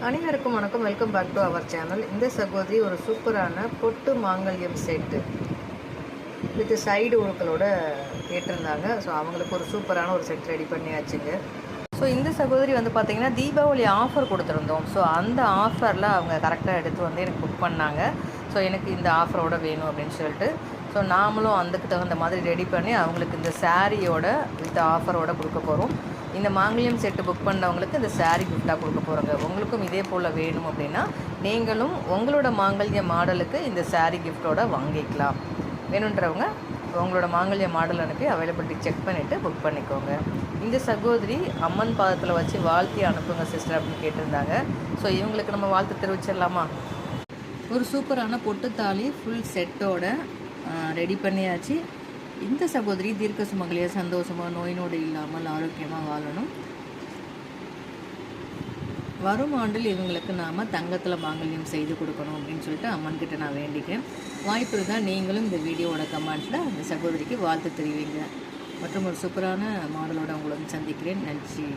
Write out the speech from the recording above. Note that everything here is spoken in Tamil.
அனைவருக்கும் வணக்கம். Welcome back to our channel. இந்த சகோதரி ஒரு சூப்பரான பொட்டு மாங்கல்யம் செட்டு வித் சைடு உருக்களோட கேட்டிருந்தாங்க. ஸோ அவங்களுக்கு ஒரு சூப்பரான ஒரு செட் ரெடி பண்ணியாச்சுங்க. ஸோ இந்த சகோதரி வந்து பார்த்திங்கன்னா தீபாவளி ஆஃபர் கொடுத்துருந்தோம். ஸோ அந்த ஆஃபரில் அவங்க கரெக்டாக எடுத்து வந்து எனக்கு புக் பண்ணாங்க. ஸோ எனக்கு இந்த ஆஃபரோட வேணும் அப்படின்னு சொல்லிட்டு ஸோ நாமளும் அதுக்கு தகுந்த மாதிரி ரெடி பண்ணி அவங்களுக்கு இந்த சாரியோட வித் ஆஃபரோட கொடுக்க போகிறோம். இந்த மாங்கல்யம் செட்டு புக் பண்ணவங்களுக்கு இந்த சாரீ கிஃப்டாக கொடுக்க போகிறோங்க. உங்களுக்கும் இதே போல் வேணும் அப்படின்னா நீங்களும் உங்களோட மாங்கல்ய மாடலுக்கு இந்த சாரீ கிஃப்டோட வாங்கிக்கலாம். வேணுன்றவங்க உங்களோட மாங்கல்ய மாடல் அனுப்பி அவைலபிலிட்டி செக் பண்ணிவிட்டு புக் பண்ணிக்கோங்க. இந்த சகோதரி அம்மன் பாதத்தில் வச்சு வாழ்த்தி அனுப்புங்க சிஸ்டர் அப்படின்னு கேட்டிருந்தாங்க. ஸோ இவங்களுக்கு நம்ம வாழ்த்து தெரிவிச்சிடலாமா? ஒரு சூப்பரான பொட்டுத்தாலி ஃபுல் செட்டோட ரெடி பண்ணியாச்சு. இந்த சகோதரி தீர்க்க சுமங்கலியாக சந்தோஷமாக நோய் நொடி இல்லாமல் ஆரோக்கியமாக வாழணும். வரும் ஆண்டில் இவங்களுக்கு நாம் தங்கத்தில் மாங்கல்யம் செய்து கொடுக்கணும் அப்படின்னு சொல்லிட்டு அம்மன்கிட்ட நான் வேண்டிக்கிறேன். வாய்ப்பு இருந்தால் நீங்களும் இந்த வீடியோவோட கமெண்ட்ஸில் அந்த சகோதரிக்கு வாழ்த்து தெரிவிங்க. மற்றும் ஒரு சூப்பரான மாடலோட உங்களை சந்திக்கிறேன். நன்றி.